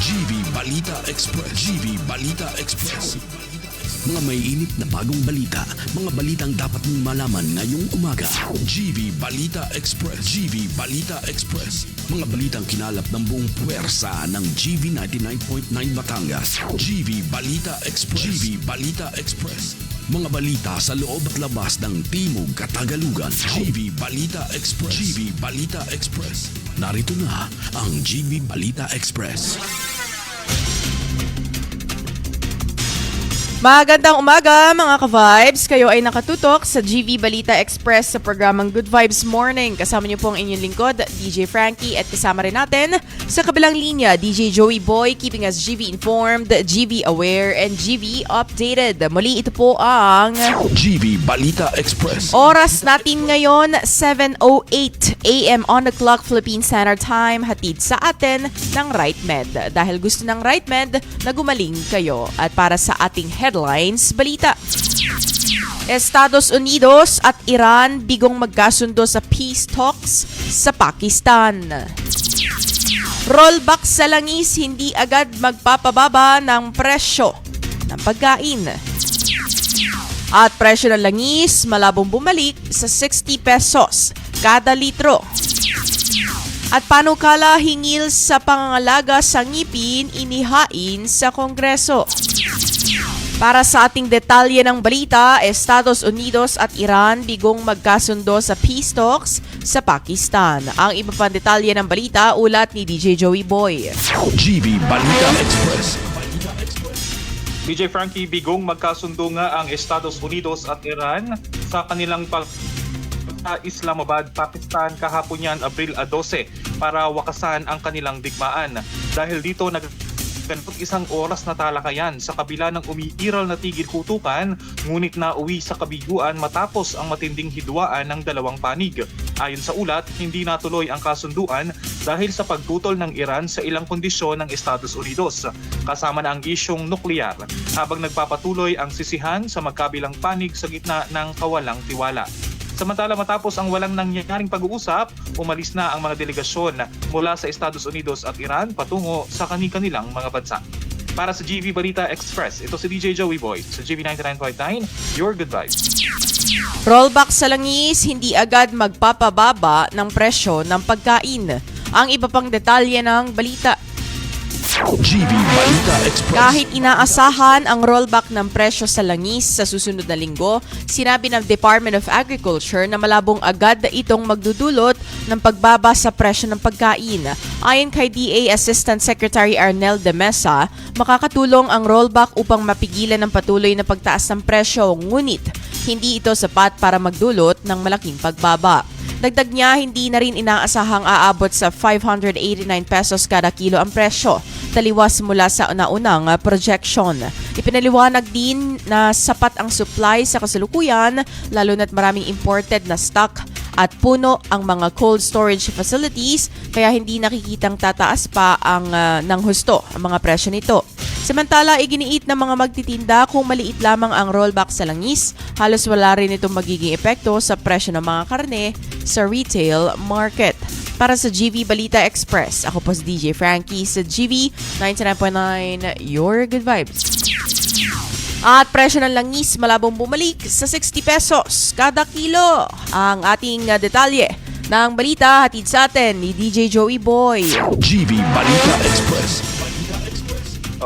GV Balita Express. GV Balita Express. Mga may init na bagong balita, mga balitang dapat mong malaman ngayong umaga. GV Balita Express. GV Balita Express. Mga balitang kinalap ng buong puwersa ng GV 99.9 Batangas. GV Balita Express. GV Balita Express. Mga balita sa loob at labas ng Timog Katagalugan. GV Balita Express. GV Balita Express. Narito na ang GV Balita Express. Magandang umaga mga ka-vibes. Kayo ay nakatutok sa GV Balita Express sa programang Good Vibes Morning. Kasama niyo po ang inyong lingkod, DJ Frankie, at kasama rin natin sa kabilang linya, DJ Joey Boy, keeping us GV informed, GV aware, and GV updated. Muli ito po ang GV Balita Express. oras natin ngayon, 7:08 AM on the clock, Philippine Standard Time, hatid sa atin ng RightMed. Dahil gusto ng RightMed na gumaling kayo. At para sa ating headlines, balita. Estados Unidos at Iran bigong magkasundo sa peace talks sa Pakistan. Rollback sa langis, hindi agad magpapababa ng presyo ng pagkain. At presyo ng langis malabong bumalik sa 60 pesos kada litro. At panukala hingil sa pangangalaga sa ngipin inihain sa Kongreso. Para sa ating detalye ng balita, Estados Unidos at Iran bigong magkasundo sa peace talks sa Pakistan. Ang iba pang detalye ng balita, ulat ni DJ Joey Boy. GV Balita Express. DJ Frankie, bigong magkasundo nga ang Estados Unidos at Iran sa kanilang sa Islamabad, Pakistan kahapon yan, Abril 12 para wakasan ang kanilang digmaan. Dahil dito isang oras na talakayan sa kabila ng umiiral na tigil-kutukan, ngunit nauwi sa kabiguan matapos ang matinding hidwaan ng dalawang panig. Ayon sa ulat, hindi natuloy ang kasunduan dahil sa pagtutol ng Iran sa ilang kondisyon ng Estados Unidos, kasama na ang isyong nuklear, habang nagpapatuloy ang sisihan sa magkabilang panig sa gitna ng kawalang tiwala. Samantala matapos ang walang nangyaring pag-uusap, umalis na ang mga delegasyon mula sa Estados Unidos at Iran patungo sa kani-kanilang mga bansa. Para sa GV Balita Express, ito si DJ Joey Boy sa GV 99.9, your good vibes. Rollback sa langis, hindi agad magpapababa ng presyo ng pagkain. Ang iba pang detalye ng balita. GV Balita Express. Kahit inaasahan ang rollback ng presyo sa langis sa susunod na linggo, sinabi ng Department of Agriculture na malabong agad itong magdudulot ng pagbaba sa presyo ng pagkain. Ayon kay DA Assistant Secretary Arnel de Mesa, makakatulong ang rollback upang mapigilan ang patuloy na pagtaas ng presyo, ngunit hindi ito sapat para magdulot ng malaking pagbaba. Dagdag niya, hindi na rin inaasahang aabot sa 589 pesos kada kilo ang presyo, taliwas mula sa naunang projection. Ipinaliwanag din na sapat ang supply sa kasalukuyan, lalo na't maraming imported na stock at puno ang mga cold storage facilities, kaya hindi nakikitang tataas pa ang ng husto ang mga presyo nito. Samantala, iginiit ng mga magtitinda kung maliit lamang ang rollback sa langis, halos wala rin itong magiging epekto sa presyo ng mga karne sa retail market. Para sa GV Balita Express, ako po si DJ Frankie sa GV 99.9, your good vibes. At presyo ng langis malabong bumalik sa 60 pesos kada kilo. Ang ating detalye ng balita hatid sa atin ni DJ Joey Boy. GV Balita Express.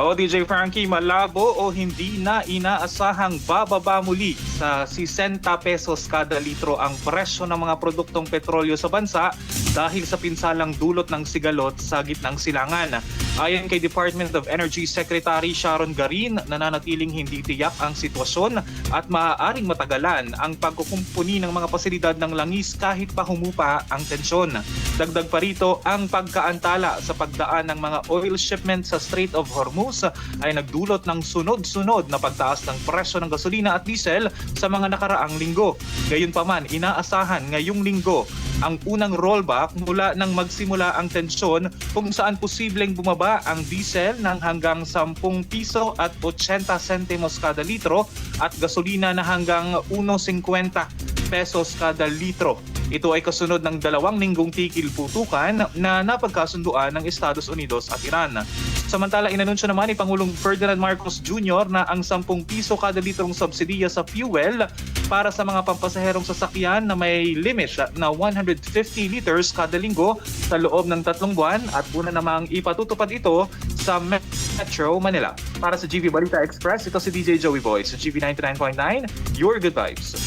DJ Frankie, malabo o hindi na inaasahang bababa muli sa 60 pesos kada litro ang presyo ng mga produktong petrolyo sa bansa dahil sa pinsalang dulot ng sigalot sa gitnang silangan. Ayon kay Department of Energy Secretary Sharon Garin, nananatiling hindi tiyak ang sitwasyon at maaaring matagalan ang pagkukumpuni ng mga pasilidad ng langis kahit pa humupa ang tensyon. Dagdag pa rito, ang pagkaantala sa pagdaan ng mga oil shipment sa Strait of Hormuz ay nagdulot ng sunod-sunod na pagtaas ng presyo ng gasolina at diesel sa mga nakaraang linggo. Gayunpaman, inaasahan ngayong linggo ang unang rollback mula nang magsimula ang tensyon kung saan posibleng bumaba ang diesel ng hanggang 10 piso at 80 sentimos kada litro at gasolina na hanggang 1.50 pesos kada litro. Ito ay kasunod ng 2 linggong tigil putukan na napagkasunduan ng Estados Unidos at Iran. Samantala, inanunsyo naman ni Pangulong Ferdinand Marcos Jr. na ang 10 piso kada litrong subsidiya sa fuel para sa mga pampasaherong sasakyan na may limit na 150 liters kada linggo sa loob ng 3 buwan at una namang ipatutupad ito sa Metro Manila. Para sa GV Balita Express, ito si DJ Joey Boy sa GV 99.9, Your Good Vibes.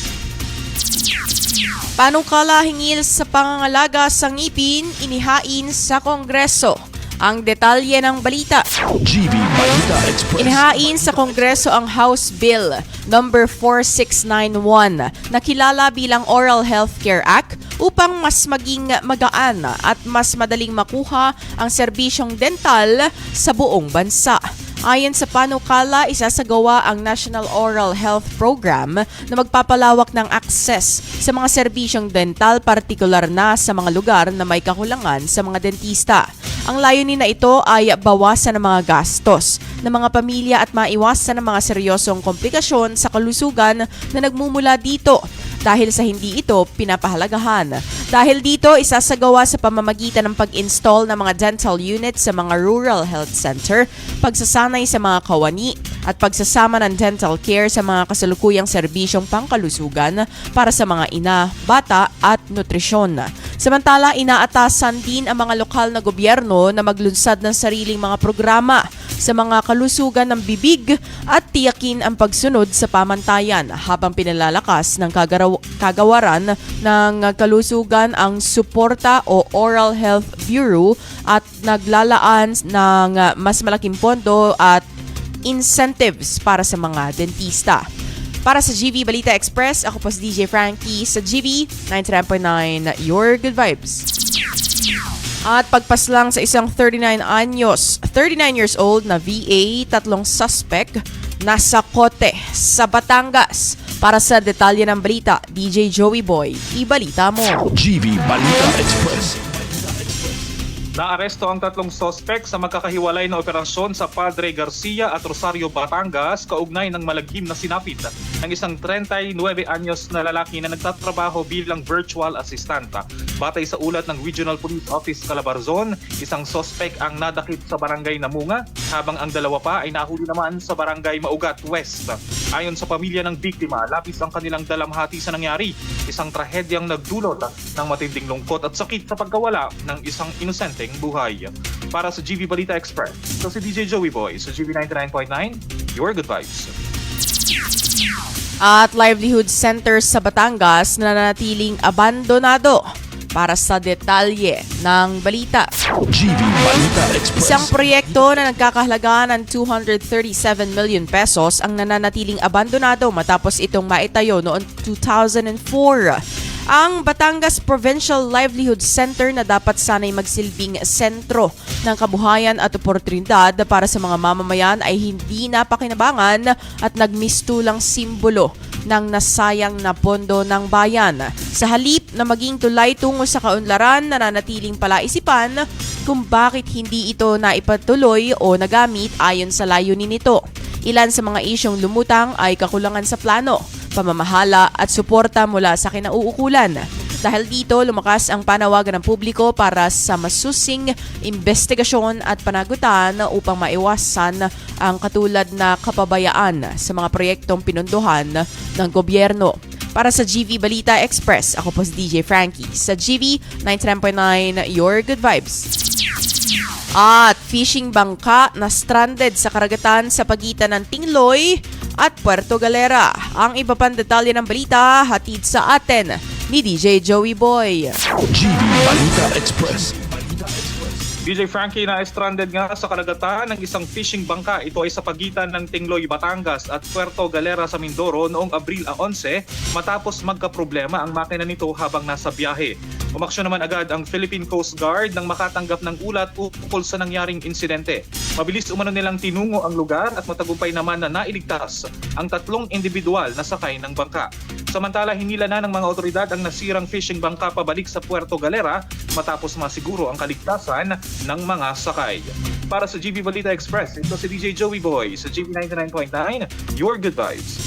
Panukala hingil sa pangangalaga sa ngipin, inihain sa Kongreso. Ang detalye ng balita. GV Balita Express. Inihain sa Kongreso ang House Bill number 4691 na kilala bilang Oral Healthcare Act upang mas maging magaan at mas madaling makuha ang serbisyong dental sa buong bansa. Ayon sa panukala, isasagawa ang National Oral Health Program na magpapalawak ng access sa mga serbisyong dental, partikular na sa mga lugar na may kakulangan sa mga dentista. Ang layunin na ito ay bawasan ang mga gastos ng mga pamilya at maiwasan ang mga seryosong komplikasyon sa kalusugan na nagmumula dito dahil sa hindi ito pinapahalagahan. Dahil dito, isasagawa sa pamamagitan ng pag-install ng mga dental units sa mga rural health center, pagsasanay sa mga kawani, at pagsasama ng dental care sa mga kasalukuyang serbisyong pangkalusugan para sa mga ina, bata at nutrisyon. Samantala, inaatasan din ang mga lokal na gobyerno na maglunsad ng sariling mga programa sa mga kalusugan ng bibig at tiyakin ang pagsunod sa pamantayan habang pinalalakas ng kagawaran ng kalusugan ang suporta o Oral Health Bureau at naglalaan ng mas malaking pondo at incentives para sa mga dentista. Para sa GV Balita Express, ako po si DJ Frankie sa GV 99.9, Your Good Vibes. At pagpaslang sa isang 39 years old na VA, 3 suspect nasa kote sa Batangas. Para sa detalye ng balita, DJ Joey Boy, ibalita mo. GV Balita Express. Naaresto ang 3 sospek sa magkakahiwalay na operasyon sa Padre Garcia at Rosario, Batangas, kaugnay ng malaghim na sinapit ng isang 39 anyos na lalaki na nagtatrabaho bilang virtual assistant. Batay sa ulat ng Regional Police Office Calabarzon, isang sospek ang nadakip sa barangay Namunga, habang ang 2 pa ay nahuli naman sa barangay Maugat West. Ayon sa pamilya ng biktima, labis ang kanilang dalamhati sa nangyari, isang trahedyang nagdulot ng matinding lungkot at sakit sa pagkawala ng isang inosenteng buhay. Para sa GV Balita Express, ito si DJ Joey Boy sa GV 99.9, Your Good Vibes. At livelihood centers sa Batangas na nanatiling abandonado. Para sa detalye ng balita. GV Balita Express. Isang proyekto na nagkakahalaga ng 237 million pesos ang nananatiling abandonado matapos itong maitayo noong 2004. Ang Batangas Provincial Livelihood Center na dapat sanay magsilbing sentro ng kabuhayan at oportunidad para sa mga mamamayan ay hindi napakinabangan at nagmistulang simbolo ng nasayang na pondo ng bayan. Sa halip na maging tulay tungo sa kaunlaran, nananatiling palaisipan kung bakit hindi ito naipatuloy o nagamit ayon sa layunin nito. Ilan sa mga isyong lumutang ay kakulangan sa plano, pamamahala at suporta mula sa kinauukulan. Dahil dito, lumakas ang panawagan ng publiko para sa masusing investigasyon at panagutan upang maiwasan ang katulad na kapabayaan sa mga proyektong pinunduhan ng gobyerno. Para sa GV Balita Express, ako po si DJ Frankie sa GV 99.9, Your Good Vibes. At fishing bangka na stranded sa karagatan sa pagitan ng Tingloy at Puerto Galera. Ang iba pang detalye ng balita hatid sa atin ni DJ Joey Boy. GV Balita Express. DJ Frankie, na stranded nga sa karagatan ng isang fishing bangka. Ito ay sa pagitan ng Tingloy, Batangas at Puerto Galera sa Mindoro noong Abril 11 matapos magkaproblema ang makina nito habang nasa biyahe. Umaksyon naman agad ang Philippine Coast Guard nang makatanggap ng ulat ukol sa nangyaring insidente. Mabilis umano nilang tinungo ang lugar at matagumpay naman na nailigtas ang 3 individual na sakay ng bangka. Samantala, hinila na ng mga otoridad ang nasirang fishing bangka pabalik sa Puerto Galera matapos masiguro ang kaligtasan ng mga sakay. Para sa GV Balita Express, ito si DJ Joey Boy sa GV 99.9, Your Good Vibes.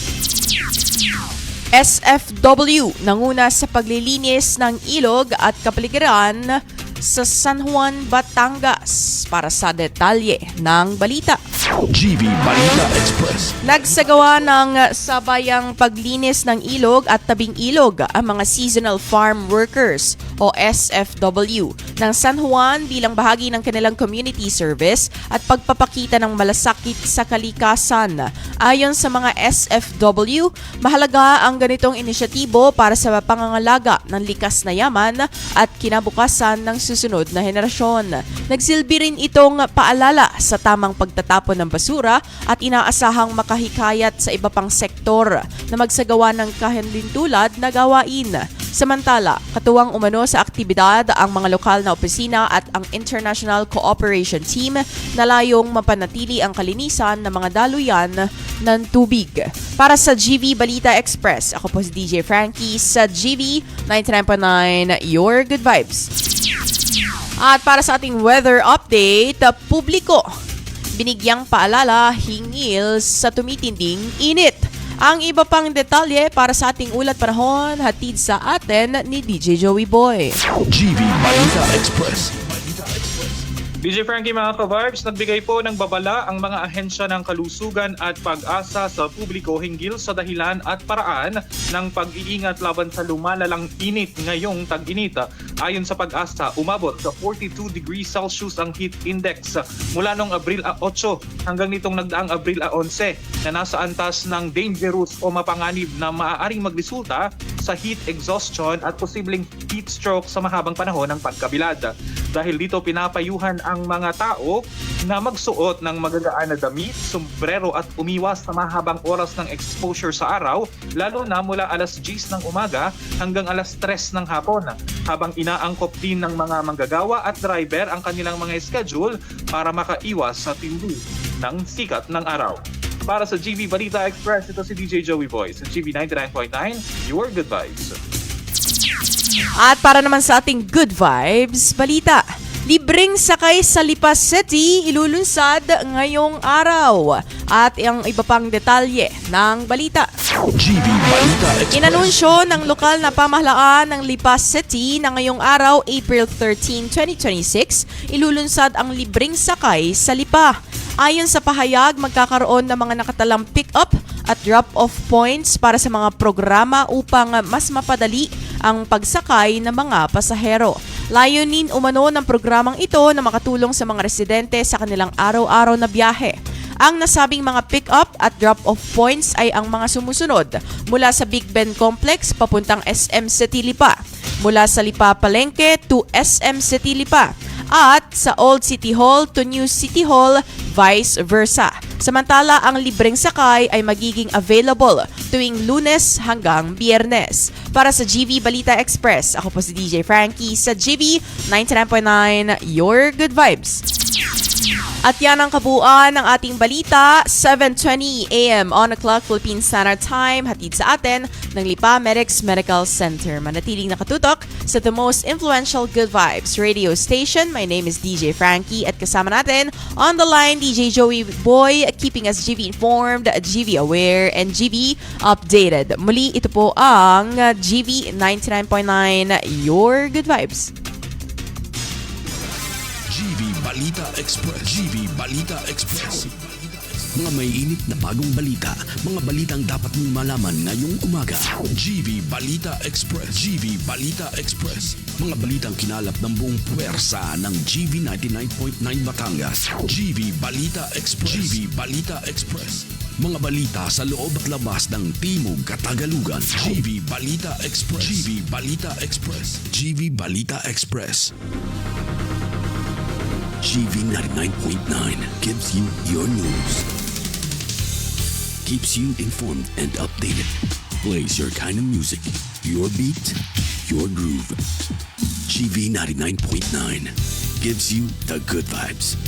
SFW nanguna sa paglilinis ng ilog at kapaligiran sa San Juan, Batangas. Para sa detalye ng balita. GV Balita Express. Nagsagawa ng sabayang paglinis ng ilog at tabing ilog ang mga Seasonal Farm Workers o SFW ng San Juan bilang bahagi ng kanilang community service at pagpapakita ng malasakit sa kalikasan. Ayon sa mga SFW, mahalaga ang ganitong inisyatibo para sa pangangalaga ng likas na yaman at kinabukasan ng susunod na henerasyon. Nagsilbi rin itong paalala sa tamang pagtatapon ng basura at inaasahang makahikayat sa iba pang sektor na magsagawa ng kahindintulad na gawain. Samantala, katuwang umano sa aktibidad ang mga lokal na opisina at ang International Cooperation Team na layong mapanatili ang kalinisan ng mga daluyan ng tubig. Para sa GV Balita Express, ako po si DJ Frankie sa GV 99.9, Your Good Vibes. At para sa ating weather update, publiko, binigyang paalala hingil sa tumitinding init. Ang iba pang detalye para sa ating ulat panahon, hatid sa atin ni DJ Joey Boy. GV Balita Express. DJ Frankie, mga ka-vibes, nagbigay po ng babala ang mga ahensya ng kalusugan at pag-asa sa publiko hinggil sa dahilan at paraan ng pag-iingat laban sa lumalalang init ngayong tag-init. Ayon sa pag-asa, umabot sa 42 degrees Celsius ang heat index mula noong Abril 8 hanggang nitong nagdaang Abril 11 na nasa antas ng dangerous o mapanganib na maaaring magresulta sa heat exhaustion at posibleng heat stroke sa mahabang panahon ng pagkabilad. Dahil dito pinapayuhan ang mga tao na magsuot ng magagaan na damit, sombrero at umiwas sa mahabang oras ng exposure sa araw, lalo na mula alas 10 ng umaga hanggang alas 3 ng hapon, habang inaangkop din ng mga manggagawa at driver ang kanilang mga schedule para makaiwas sa tindi ng sikat ng araw. Para sa GV Balita Express, ito si DJ Joey Boy sa GV 99.9, Your Good Vibes. At para naman sa ating good vibes, balita. Libreng sakay sa Lipa City ilulunsad ngayong araw. At ang iba pang detalye ng balita. GV Balita Express. Inanunsyo ng lokal na pamahalaan ng Lipa City na ngayong araw, April 13, 2026, ilulunsad ang libreng sakay sa Lipa. Ayon sa pahayag, magkakaroon ng mga nakatalang pick-up at drop-off points para sa mga programa upang mas mapadali ang pagsakay ng mga pasahero. Layunin umano ng programang ito na makatulong sa mga residente sa kanilang araw-araw na biyahe. Ang nasabing mga pick-up at drop-off points ay ang mga sumusunod mula sa Big Ben Complex papuntang SM City Lipa, mula sa Lipa Palengke to SM City Lipa, at sa Old City Hall to New City Hall, vice versa. Samantala, ang libreng sakay ay magiging available tuwing Lunes hanggang Biyernes. Para sa GV Balita Express, ako po si DJ Frankie sa GV 99.9, Your Good Vibes. At yan ang kabuuan ng ating balita, 7:20 AM on the clock Philippine Standard Time, hatid sa atin ng Lipa Medics Medical Center. Manatiling nakatutok sa the most influential Good Vibes radio station. My name is DJ Frankie at kasama natin on the line DJ Joey Boy, keeping us GV informed, GV aware, and GV updated. Muli, ito po ang GV 99.9, Your Good Vibes. GV Balita Express. GV Balita Express. Mga may init na bagong balita. Mga balitang dapat mong malaman ngayong umaga. GV Balita Express. GV Balita Express. Mga balitang kinalap ng buong puwersa ng GV 99.9 Batangas. GV Balita Express. GV Balita Express. Mga balita sa loob at labas ng Timog Katagalugan. GV Balita Express. GV Balita Express. GV Balita Express. GV 99.9 gives you your news. Keeps you informed and updated. Plays your kind of music. Your beat, your groove. GV 99.9 gives you the good vibes.